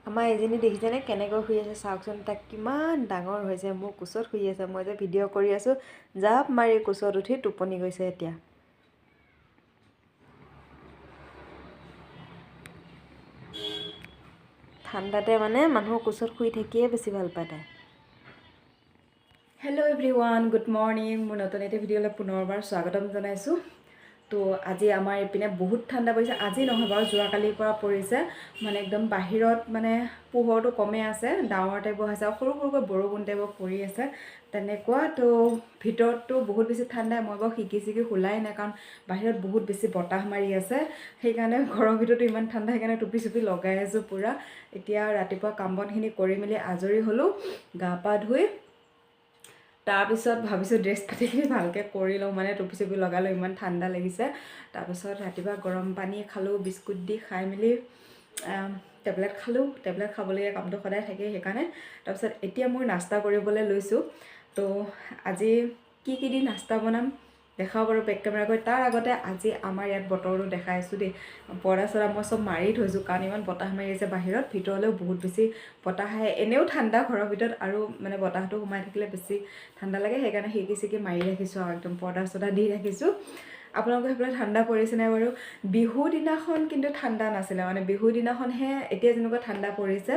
আমাৰ এজনী দেখিছেনে কেনেকৈ শুই আছে চাওকচোন তাক কিমান ডাঙৰ হৈছে মোৰ কোচত শুই আছে মই যে ভিডিঅ' কৰি আছোঁ জাপ মাৰি কোচত উঠি টোপনি গৈছে এতিয়া ঠাণ্ডাতে মানে মানুহৰ কোচত শুই থাকিয়ে বেছি ভাল পায় তাই হেল্ল' এভৰিৱান গুড মৰ্ণিং মোৰ নতুন এটা ভিডিঅ'লৈ পুনৰবাৰ স্বাগতম জনাইছোঁ তো আজি আমাৰ ইপিনে বহুত ঠাণ্ডা পৰিছে আজি নহয় বাৰু যোৱাকালিৰ পৰা পৰিছে মানে একদম বাহিৰত মানে পোহৰটো কমে আছে ডাৱৰ টাইপৰ হৈছে আৰু সৰু সৰুকৈ বৰষুণ টাইপৰ পৰি আছে তেনেকুৱা তো ভিতৰততো বহুত বেছি ঠাণ্ডা মই বাৰু খিৰিকী খোলাই নাই কাৰণ বাহিৰত বহুত বেছি বতাহ মাৰি আছে সেইকাৰণে ঘৰৰ ভিতৰতো ইমান ঠাণ্ডা সেইকাৰণে টুপি চুপি লগাই আছোঁ পূৰা এতিয়া ৰাতিপুৱা কাম বনখিনি কৰি মেলি আজৰি হ'লোঁ গা পা ধুই তাৰপিছত ভাবিছোঁ ড্ৰেছ পাতিখিনি ভালকৈ কৰি লওঁ মানে টুপি চুপি লগালোঁ ইমান ঠাণ্ডা লাগিছে তাৰপিছত ৰাতিপুৱা গৰম পানী খালোঁ বিস্কুট দি খাই মেলি টেবলেট খালোঁ টেবলেট খাবলগীয়া কামটো সদায় থাকেই সেইকাৰণে তাৰপিছত এতিয়া মই নাস্তা কৰিবলৈ লৈছোঁ তো আজি কি দি নাস্তা বনাম দেখাওঁ বাৰু বেক কেমেৰা কৰি তাৰ আগতে আজি আমাৰ ইয়াত বতৰটো দেখাই আছোঁ দেই পৰ্দা চৰ্দা মই চব মাৰি থৈছোঁ কাৰণ ইমান বতাহ মাৰি আছে বাহিৰত ভিতৰলৈও বহুত বেছি বতাহ আহে এনেও ঠাণ্ডা ঘৰৰ ভিতৰত আৰু মানে বতাহটো সোমাই থাকিলে বেছি ঠাণ্ডা লাগে সেইকাৰণে খিৰিকী মাৰি ৰাখিছোঁ আৰু একদম পৰ্দা চৰ্দা দি ৰাখিছোঁ আপোনালোকৰ সেইফালে ঠাণ্ডা পৰিছে নাই বাৰু বিহুৰ দিনাখন কিন্তু ঠাণ্ডা নাছিলে মানে বিহুৰ দিনাখনহে এতিয়া যেনেকুৱা ঠাণ্ডা পৰিছে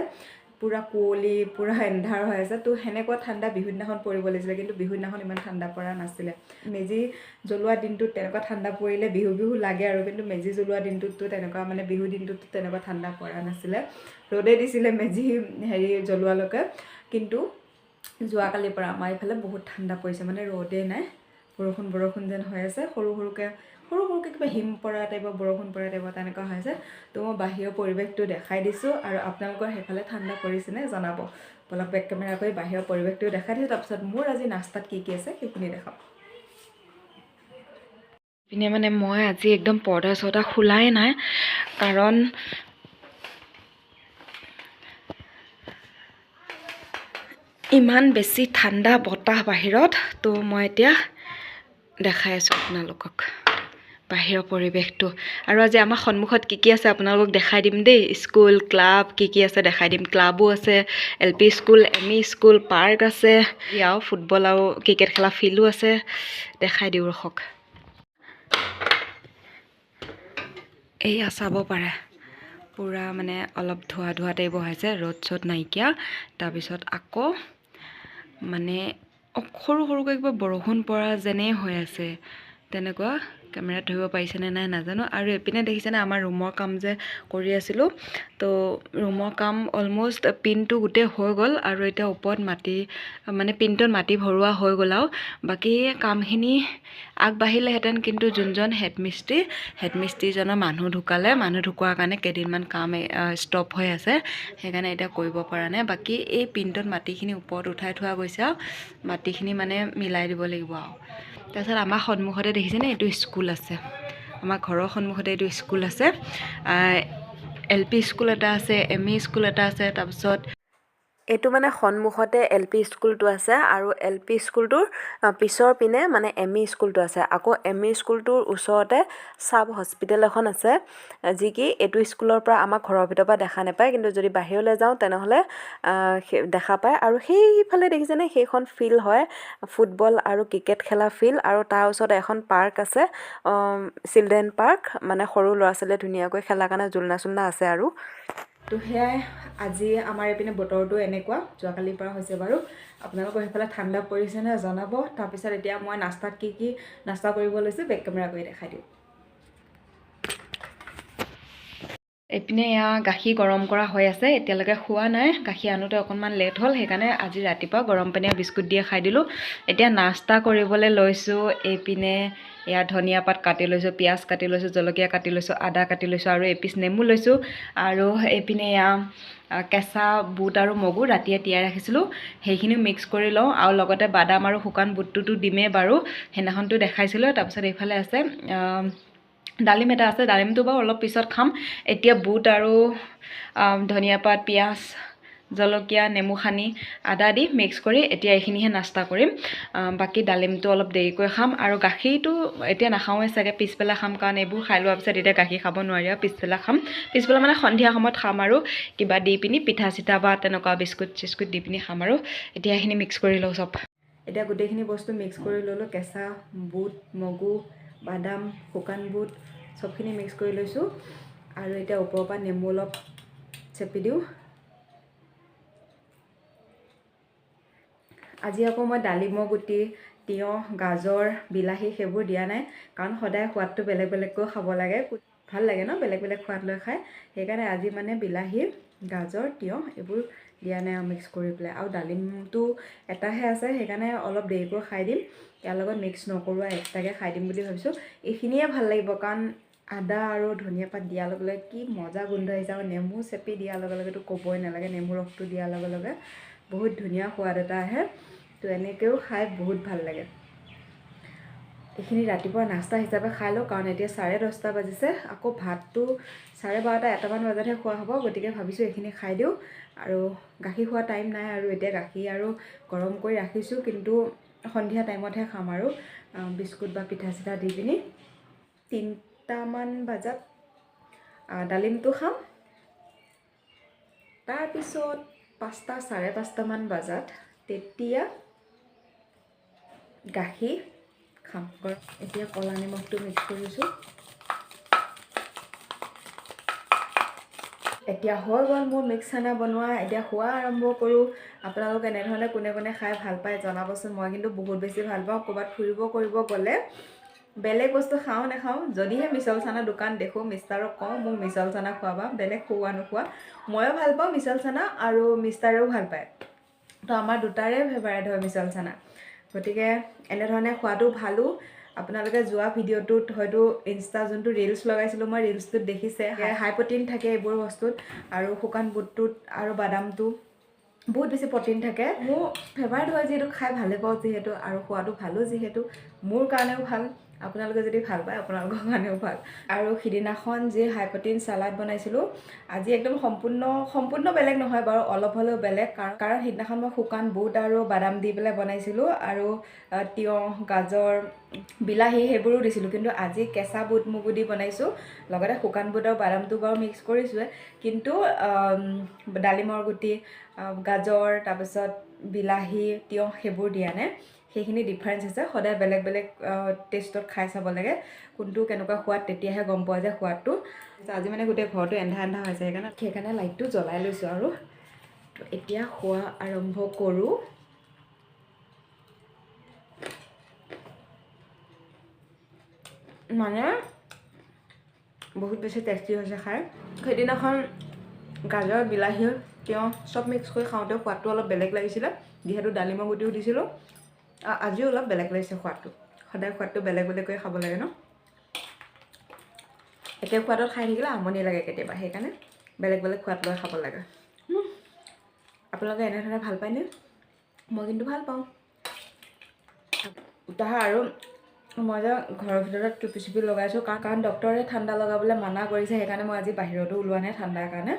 পূৰা কুঁৱলী পূৰা এন্ধাৰ হৈ আছে তো সেনেকুৱা ঠাণ্ডা বিহুৰ দিনাখন পৰিব লাগিছিলে কিন্তু বিহুৰ দিনাখন ইমান ঠাণ্ডা পৰা নাছিলে মেজি জ্বলোৱা দিনটোত তেনেকুৱা ঠাণ্ডা পৰিলে বিহু লাগে আৰু কিন্তু মেজি জ্বলোৱা দিনটোততো তেনেকুৱা মানে বিহুৰ দিনটোত তেনেকুৱা ঠাণ্ডা পৰা নাছিলে ৰ'দে দিছিলে মেজি জ্বলোৱালৈকে কিন্তু যোৱাকালিৰ পৰা আমাৰ এইফালে বহুত ঠাণ্ডা পৰিছে মানে ৰ'দেই নাই বৰষুণ যেন হৈ আছে সৰু সৰুকৈ কিবা হিম পৰা টাইপৰ বৰষুণ পৰা টাইপৰ তেনেকুৱা হৈছে তো মই বাহিৰৰ পৰিৱেশটো দেখাই দিছোঁ আৰু আপোনালোকৰ সেইফালে ঠাণ্ডা পৰিছেনে জনাব অলপ বেক কেমেৰা কৰি বাহিৰৰ পৰিৱেশটো দেখাই দিছোঁ তাৰপিছত মোৰ আজি নাস্তাত কি আছে সেইখিনি দেখাম পিনে মানে মই আজি একদম পৰ্দা চৰ্দা খোলাই নাই কাৰণ ইমান বেছি ঠাণ্ডা বতাহ বাহিৰত তো মই এতিয়া দেখাই আছোঁ আপোনালোকক বাহিৰৰ পৰিৱেশটো আৰু আজি আমাৰ সন্মুখত কি আছে আপোনালোকক দেখাই দিম দেই স্কুল ক্লাব কি আছে দেখাই দিম ক্লাবো আছে LP school ME school park আছে ইয়াও ফুটবল আৰু ক্ৰিকেট খেলা ফিল্ডো আছে দেখাই দিওঁ ৰখক এইয়া চাব পাৰে পূৰা মানে অলপ ধোৱা টাইপৰ হৈছে ৰ'দ চ'দ নাইকিয়া তাৰপিছত আকৌ মানে সৰুকৈ কিবা বৰষুণ পৰা যেনেই হৈ আছে তেনেকুৱা কেমেৰাত ধৰিব পাৰিছেনে নাই নাজানো আৰু এপিনে দেখিছেনে আমাৰ ৰুমৰ কাম যে কৰি আছিলোঁ তো ৰুমৰ কাম অলম'ষ্ট পিনটো গোটেই হৈ গ'ল আৰু এতিয়া ওপৰত মানে পিনটোত মাটি ভৰোৱা হৈ গ'ল আৰু বাকী কামখিনি আগবাঢ়িলেহেঁতেন কিন্তু যোনজন হেডমিস্ত্ৰীজনৰ মানুহ ঢুকোৱাৰ কাৰণে কেইদিনমান কাম ষ্টপ হৈ আছে সেইকাৰণে এতিয়া কৰিব পৰা নাই বাকী এই পিনটোত মাটিখিনি ওপৰত উঠাই থোৱা গৈছে আৰু মাটিখিনি মানে মিলাই দিব লাগিব আৰু তাৰপিছত আমাৰ সন্মুখতে দেখিছেনে এইটো স্কুল আছে আমাৰ ঘৰৰ সন্মুখতে এইটো স্কুল আছে LP স্কুল এটা আছে ME স্কুল এটা আছে তাৰপিছত এইটো মানে সন্মুখতে LP স্কুলটো আছে আৰু LP স্কুলটোৰ পিছৰ পিনে মানে ME স্কুলটো আছে আকৌ ME স্কুলটোৰ ওচৰতে চাব হস্পিটেল এখন আছে যি কি এইটো স্কুলৰ পৰা আমাৰ ঘৰৰ ভিতৰৰ পৰা দেখা নাপায় কিন্তু যদি বাহিৰলৈ যাওঁ তেনেহ'লে দেখা পায় আৰু সেইফালে দেখিছেনে সেইখন ফিল্ড হয় ফুটবল আৰু ক্ৰিকেট খেলা ফিল্ড আৰু তাৰ ওচৰত এখন পাৰ্ক আছে চিলড্ৰেন পাৰ্ক মানে সৰু ল'ৰা ছোৱালীয়ে ধুনীয়াকৈ খেলাৰ কাৰণে জোলনা আছে আৰু তো সেয়াই আজি আমাৰ এইপিনে বতৰটো এনেকুৱা যোৱাকালিৰ পৰা হৈছে বাৰু আপোনালোকৰ সেইফালে ঠাণ্ডা পৰিছেনে জনাব তাৰপিছত এতিয়া মই নাস্তাত কি নাস্তা কৰিব লৈছোঁ বেক কেমেৰা কৰি দেখাই দিওঁ এইপিনে এয়া গাখীৰ গৰম কৰা হৈ আছে এতিয়ালৈকে খোৱা নাই গাখীৰ আনোতে অকণমান লেট হ'ল সেইকাৰণে আজি ৰাতিপুৱা গৰম পানী আৰু বিস্কুট দিয়ে খাই দিলোঁ এতিয়া নাস্তা কৰিবলৈ লৈছোঁ এইপিনে এয়া ধনিয়া পাত কাটি লৈছোঁ পিঁয়াজ কাটি লৈছোঁ জলকীয়া কাটি লৈছোঁ আদা কাটি লৈছোঁ আৰু এপিচ নেমু লৈছোঁ আৰু এইপিনে এয়া কেঁচা বুট আৰু মগু ৰাতিয়ে তিয়াই ৰাখিছিলোঁ সেইখিনিও মিক্স কৰি লওঁ আৰু লগতে বাদাম আৰু শুকান বুটটোতো দিমেই বাৰু সেইদিনাখনতো দেখাইছিলোঁ তাৰপিছত এইফালে আছে ডালিম এটা আছে ডালিমটো বাৰু অলপ পিছত খাম এতিয়া বুট আৰু ধনিয়া পাত পিঁয়াজ জলকীয়া নেমু সানি আদা দি মিক্স কৰি এতিয়া এইখিনিহে নাস্তা কৰিম বাকী ডালিমটো অলপ দেৰিকৈ খাম আৰু গাখীৰটো এতিয়া নাখাওঁৱে চাগে পিছবেলা খাম কাৰণ এইবোৰ খাই লোৱাৰ পিছত এতিয়া গাখীৰ খাব নোৱাৰি আৰু পিছবেলা খাম পিছবেলা মানে সন্ধিয়া সময়ত খাম আৰু কিবা দি পিনি পিঠা চিঠা বা তেনেকুৱা বিস্কুট চিস্কুট দি পিনি খাম আৰু এতিয়া এইখিনি মিক্স কৰি লওঁ চব এতিয়া গোটেইখিনি বস্তু মিক্স কৰি ল'লোঁ কেঁচা বুট মগু বাদাম শুকান বুট চবখিনি মিক্স কৰি লৈছোঁ আৰু এতিয়া ওপৰৰ পৰা নেমু অলপ চেপি দিওঁ আজি আকৌ মই ডালিমৰ গুটি তিয়ঁহ গাজৰ বিলাহী সেইবোৰ দিয়া নাই কাৰণ সদায় সোৱাদটো বেলেগ বেলেগকৈ খাব লাগে ভাল লাগে ন বেলেগ বেলেগ সোৱাদ লৈ খাই সেইকাৰণে আজি মানে বিলাহী গাজৰ তিয়ঁহ এইবোৰ দিয়া নাই আৰু মিক্স কৰি পেলাই আৰু ডালিমটো এটাহে আছে সেইকাৰণে অলপ দেৰিকৈ খাই দিম ইয়াৰ লগত মিক্স নকৰোঁ আৰু এক্সট্ৰাকৈ খাই দিম বুলি ভাবিছোঁ এইখিনিয়ে ভাল লাগিব কাৰণ আদা আৰু ধনিয়া পাত দিয়াৰ লগে লগে কি মজা গোন্ধ আহিছে আৰু নেমু চেপি দিয়াৰ লগে লগেতো ক'বই নালাগে নেমু ৰসটো দিয়াৰ লগে লগে বহুত ধুনীয়া সোৱাদ এটা আহে তো এনেকৈও খাই বহুত ভাল লাগে এইখিনি ৰাতিপুৱা নাস্তা হিচাপে খাই লওঁ কাৰণ এতিয়া 10:30 বাজিছে আকৌ ভাতটো 12:30 1টামান বজাতহে খোৱা হ'ব গতিকে ভাবিছোঁ এইখিনি খাই দিওঁ আৰু গাখীৰ খোৱা টাইম নাই আৰু এতিয়া গাখীৰ আৰু গৰম কৰি ৰাখিছোঁ কিন্তু সন্ধিয়া টাইমতহে খাম আৰু বিস্কুট বা পিঠা চিঠা দি পিনি 3টামান বজাত ডালিমটো খাম তাৰপিছত 5টা 5:30মান বজাত তেতিয়া গাখীৰ খাম এতিয়া কলা নিমখটো মিক্স কৰিছোঁ এতিয়া হৈ গ'ল মোৰ মিক্স চানা বনোৱা এতিয়া খোৱা আৰম্ভ কৰোঁ আপোনালোক এনেধৰণে কোনে কোনে খাই ভাল পায় জনাবচোন মই কিন্তু বহুত বেছি ভাল পাওঁ ক'ৰবাত ফুৰিব কৰিব গ'লে বেলেগ বস্তু খাওঁ নাখাওঁ যদিহে মিছল চানা দোকান দেখোঁ মিষ্টাৰক কওঁ মোক মিছল চানা খোৱাবা বেলেগ খোৱা নোখোৱা ময়ো ভাল পাওঁ মিছল চানা আৰু মিষ্টাৰেও ভাল পায় তো আমাৰ দুটাৰে ফেভাৰেট হয় মিছল চানা গতিকে এনেধৰণে খোৱাটো ভালো আপোনালোকে যোৱা ভিডিঅ'টোত হয়তো ইনষ্টা যোনটো ৰিলছ লগাইছিলোঁ মই ৰিলছটোত দেখিছে হাই প্ৰটিন থাকে এইবোৰ বস্তুত আৰু শুকান বুটটোত আৰু বাদামটো বহুত বেছি প্ৰটিন থাকে মোৰ ফেভাৰেট হয় যিহেতু খাই ভালে পাওঁ যিহেতু আৰু খোৱাটো ভালো যিহেতু মোৰ কাৰণেও ভাল আপোনালোকে যদি ভাল পায় আপোনালোকৰ কাৰণেও ভাল আৰু সিদিনাখন যি হাই প্ৰটিন চালাড বনাইছিলোঁ আজি একদম সম্পূৰ্ণ বেলেগ নহয় বাৰু অলপ হ'লেও বেলেগ কাৰণ সিদিনাখন মই শুকান বুট আৰু বাদাম দি পেলাই বনাইছিলোঁ আৰু তিয়ঁহ গাজৰ বিলাহী সেইবোৰো দিছিলোঁ কিন্তু আজি কেঁচা বুট মগু দি বনাইছোঁ লগতে শুকান বুট আৰু বাদামটো বাৰু মিক্স কৰিছোঁৱে কিন্তু ডালিমৰ গুটি গাজৰ তাৰপিছত বিলাহী তিয়ঁহ সেইবোৰ দিয়া নাই সেইখিনি ডিফাৰেঞ্চ আছে সদায় বেলেগ বেলেগ টেষ্টত খাই চাব লাগে কোনটো কেনেকুৱা সোৱাদ তেতিয়াহে গম পোৱা যায় সোৱাদটো আজি মানে গোটেই ঘৰটো এন্ধা এন্ধা হৈছে সেইকাৰণে লাইটটো জ্বলাই লৈছোঁ আৰু এতিয়া খোৱা আৰম্ভ কৰোঁ মানে বহুত বেছি টেষ্টি হৈছে খাই সেইদিনাখন গাজৰ বিলাহী তিয়ঁহ চব মিক্স কৰি খাওঁতে সোৱাদটো অলপ বেলেগ লাগিছিলে যিহেতু ডালিমৰ গুটিও দিছিলোঁ আজিও অলপ বেলেগ লাগিছে সোৱাদটো সদায় সোৱাদটো বেলেগ বেলেগকৈ খাব লাগে ন একে সোৱাদত খাই থাকিলে আমনি লাগে কেতিয়াবা সেইকাৰণে বেলেগ বেলেগ সোৱাদ লৈ খাব লাগে আপোনালোকে এনেধৰণে ভাল পায়নে মই কিন্তু ভাল পাওঁ আৰু মই যে ঘৰৰ ভিতৰত টুপি চুপি লগাইছোঁ কাৰণ ডক্টৰে ঠাণ্ডা লগাবলৈ মানা কৰিছে সেইকাৰণে মই আজি বাহিৰতো ওলোৱা নাই ঠাণ্ডাৰ কাৰণে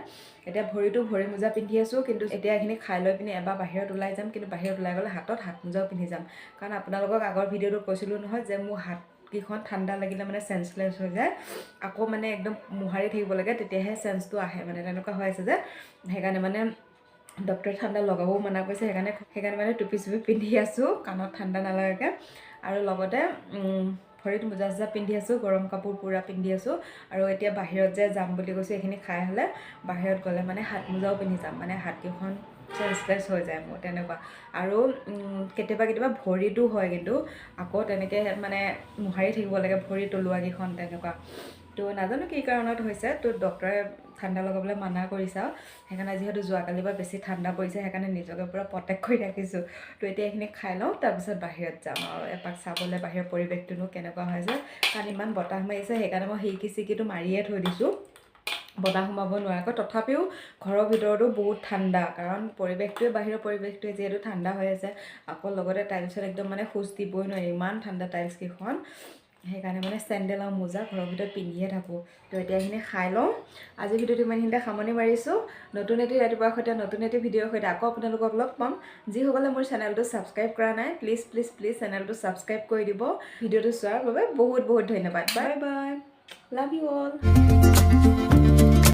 এতিয়া ভৰি মোজা পিন্ধি আছোঁ কিন্তু এতিয়া এইখিনি খাই লৈ পিনি এবাৰ বাহিৰত ওলাই যাম কিন্তু বাহিৰত ওলাই গ'লে হাতত হাত মোজাও পিন্ধি যাম কাৰণ আপোনালোকক আগৰ ভিডিঅ'টোত কৈছিলোঁ নহয় যে মোৰ হাতকেইখন ঠাণ্ডা লাগিলে মানে চেঞ্চলেছ হৈ যায় আকৌ মানে একদম মোহাৰি থাকিব লাগে তেতিয়াহে চেঞ্চটো আহে মানে তেনেকুৱা হৈ আছে যে সেইকাৰণে মানে ডক্টৰে ঠাণ্ডা লগাবও মানা কৰিছে সেইকাৰণে মানে টুপি চুপি পিন্ধি আছোঁ কাণত ঠাণ্ডা নালাগাকৈ আৰু লগতে ভৰিত মোজা চোজা পিন্ধি আছোঁ গৰম কাপোৰ পূৰা পিন্ধি আছোঁ আৰু এতিয়া বাহিৰত যে যাম বুলি কৈছোঁ এইখিনি খাই হ'লে বাহিৰত গ'লে মানে হাত মোজাও পিন্ধি যাম মানে হাতকেইখন চেঞ্চলেছ হৈ যায় মোৰ তেনেকুৱা আৰু কেতিয়াবা ভৰিটো হয় কিন্তু আকৌ তেনেকৈ মানে মোহাৰি থাকিব লাগে ভৰি তলুৱাকেইখন তেনেকুৱা তো নাজানো কি কাৰণত হৈছে তো ডক্টৰে ঠাণ্ডা লগাবলৈ মানা কৰিছে আৰু সেইকাৰণে যিহেতু যোৱাকালিৰ পৰা বেছি ঠাণ্ডা পৰিছে সেইকাৰণে নিজকে পূৰা প্ৰটেক্ট কৰি ৰাখিছোঁ তো এতিয়া এইখিনি খাই লওঁ তাৰপিছত বাহিৰত যাম আৰু এপাক চাবলৈ বাহিৰৰ পৰিৱেশটোনো কেনেকুৱা হৈছে কাৰণ ইমান বতাহ মাৰিছে সেইকাৰণে মই খিৰিকী চিৰিকিটো মাৰিয়ে থৈ দিছোঁ বতাহ সোমাব নোৱাৰাকৈ তথাপিও ঘৰৰ ভিতৰতো বহুত ঠাণ্ডা কাৰণ পৰিৱেশটোৱে বাহিৰৰ পৰিৱেশটোৱে যিহেতু ঠাণ্ডা হৈ আছে আকৌ লগতে টাইলছত একদম মানে খোজ দিবই নোৱাৰি ইমান ঠাণ্ডা টাইলছকেইখন সেইকাৰণে মানে চেণ্ডেল আৰু মোজা ঘৰৰ ভিতৰত পিন্ধিয়ে থাকোঁ তো এতিয়া এইখিনি খাই লওঁ আজিৰ ভিডিঅ'টো ইমানখিনিতে সামৰণি মাৰিছোঁ নতুন এটি ৰাতিপুৱাৰ সৈতে নতুন এটি ভিডিঅ'ৰ সৈতে আকৌ আপোনালোকক লগ পাম যিসকলে মোৰ চেনেলটো ছাবস্ক্ৰাইব কৰা নাই প্লিজ চেনেলটো ছাবস্ক্ৰাইব কৰি দিব ভিডিঅ'টো চোৱাৰ বাবে বহুত বহুত ধন্যবাদ bye bye love you all